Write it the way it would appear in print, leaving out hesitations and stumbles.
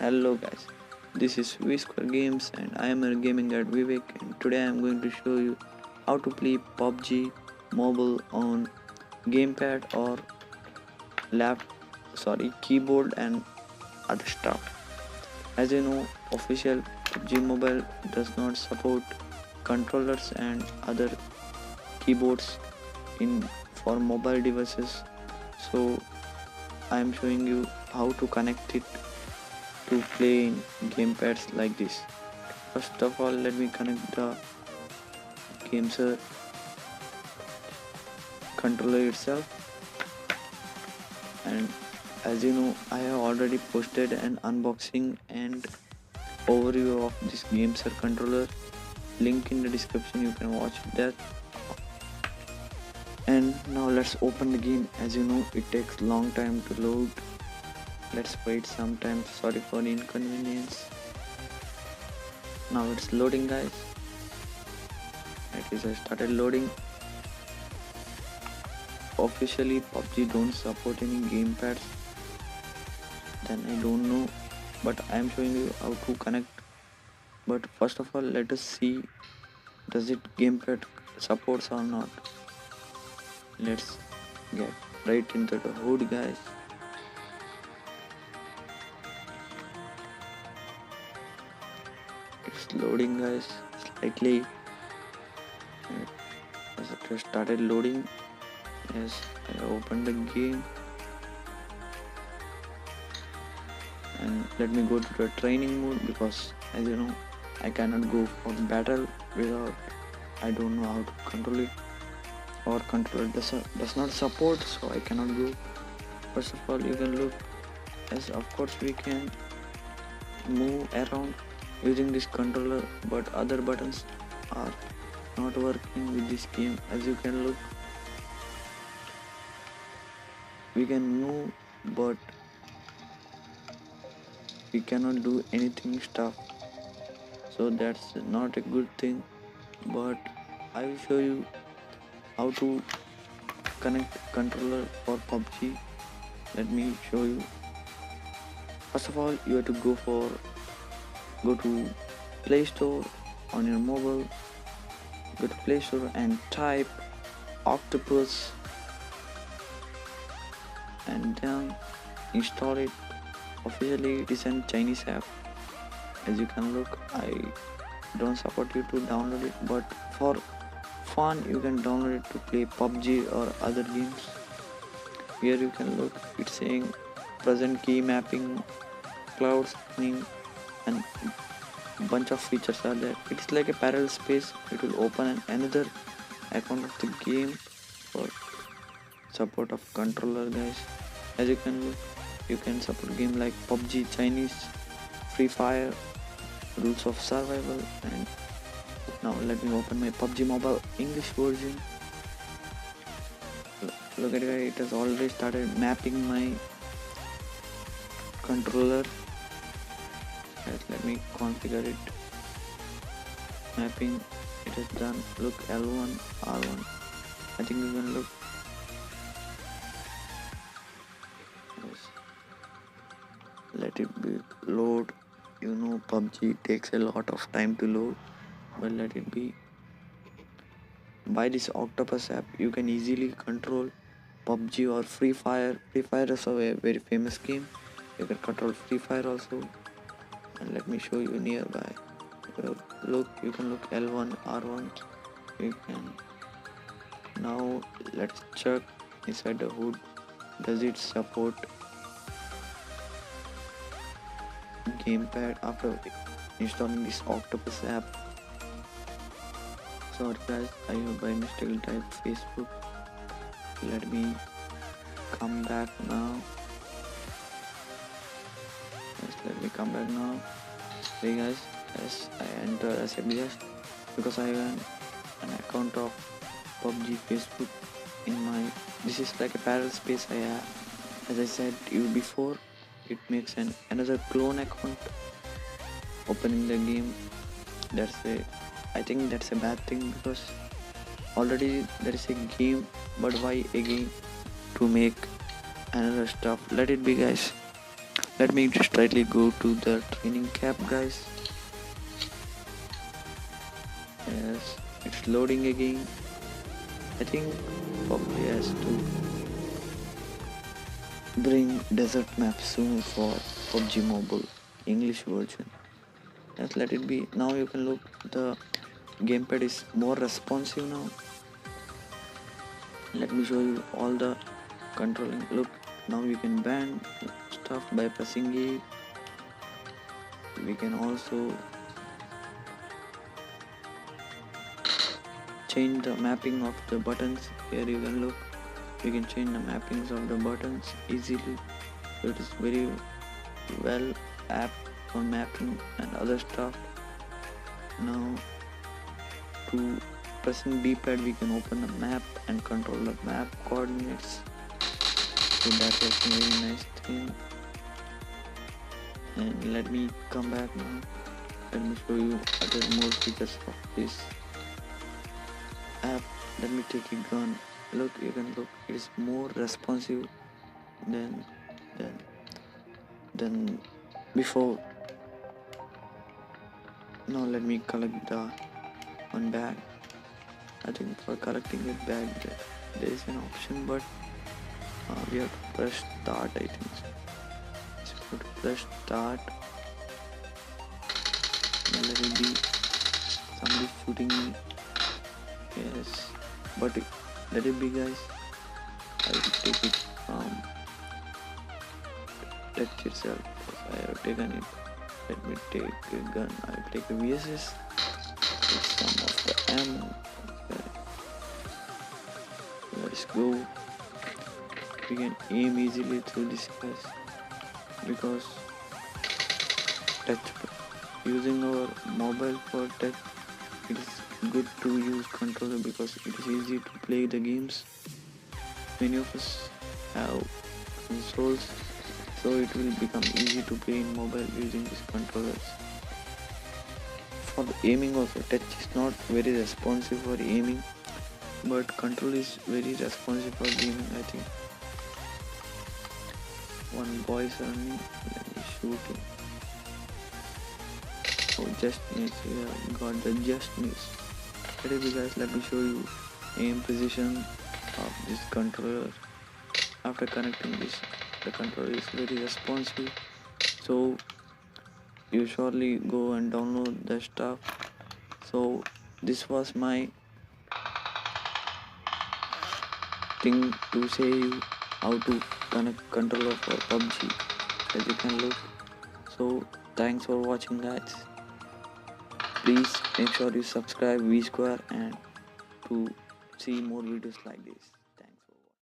Hello guys, this is vsquare games and I am a gaming at Vivek, and today I am going to show you how to play pubg mobile on gamepad or lap keyboard and other stuff. As you know, official pubg mobile does not support controllers and other keyboards in for mobile devices, so I am showing you how to connect it to play in gamepads like this. First of all, let me connect the gamesir controller itself, and as you know, I have already posted an unboxing and overview of this gamesir controller. Link in the description, you can watch that. And now let's open the game. As you know, it takes long time to load. Let's wait some time. Sorry for the inconvenience. Now it's loading, guys. At least I started loading. Officially pubg don't support any gamepads, then I don't know, but I am showing you how to connect. But first of all, let us see, does it gamepad supports or not. Let's get right into the hood, guys. It's loading, guys, slightly. As it has started loading, yes, I opened the game, and let me go to the training mode, because as you know, I cannot go for battle without, I don't know how to control it, or controller does not support, so I cannot go. First of all, you can look, as of course we can move around using this controller, but other buttons are not working with this game. As you can look, we can move, but we cannot do anything stuff, so that's not a good thing. But I will show you how to connect controller for pubg. Let me show you. First of all, you have to go to Play Store on your mobile. Go to Play Store and type Octopus, and then install it. Officially it is a Chinese app. As you can look, I don't support you to download it, but for fun you can download it to play pubg or other games. Here you can look, it's saying present key mapping, cloud scanning, and bunch of features are there. It's like a parallel space. It will open another account of the game for support of controller, guys. As you can look, you can support game like pubg Chinese, Free Fire, Rules of Survival. And now let me open my pubg mobile English version. Look at it, it has already started mapping my controller. Let me configure it. Mapping, it is done. Look, L1, R1. I think you can look. Yes. Let it be load. You know, pubg takes a lot of time to load, but let it be. By this octopus app, you can easily control pubg or Free Fire. Free Fire is a very famous game. You can control Free Fire also. And let me show you nearby. Look, you can look L1, R1. You can. Now let's check inside the hood. Does it support gamepad after installing this octopus app? Sorry guys, I have by mistake typed Facebook. Let me come back now. Yes, let me come back now. Hey guys, yes, I enter as a guest because I have an account of pubg Facebook in my. This is like a parallel space I have. As I said you before, it makes another clone account. Opening the game, I think that's a bad thing, because already there is a game, but why again to make another stuff? Let it be, guys. Let me straightly go to the training cap, guys. Yes, it's loading again. I think probably has to bring desert map soon for PUBG Mobile English version. Yes, let it be. Now you can look, the gamepad is more responsive now. Let me show you all the controlling. Look, now you can bend stuff by pressing it. We can also change the mapping of the buttons. Here you can look, you can change the mappings of the buttons easily. So it is very well app for mapping and other stuff. Now to pressing D-pad we can open the map and control the map coordinates. So that was a very nice thing. And let me come back now. Let me show you other more features of this app. Let me take a gun. Look, you can look, it is more responsive than before. Now let me collect the one bag. I think for collecting a bag there is an option, but we have to press start. I think so. Just have to press start. Now let it be. Somebody shooting me. Yes, but let it be, guys. I will take it from touch itself. I have taken it. Let me take a gun. I will take a VSS. Take some of the ammo. Okay. Let's go. We can aim easily through this, guys, because touch using our mobile for touch, it is good to use controller because it is easy to play the games. Many of us have consoles, so it will become easy to play in mobile using these controllers. For the aiming also, touch is not very responsive for aiming, but control is very responsive for gaming. I think one boy is running. Let me shoot him. Oh, just miss. Yeah, got the just miss. Anyway, guys, let me show you aim position of this controller. After connecting this, the controller is very responsive, so you surely go and download the stuff. So this was my thing to say you how to connect controller for PUBG, as you can look. So thanks for watching, guys. Please make sure you subscribe vsquare and to see more videos like this.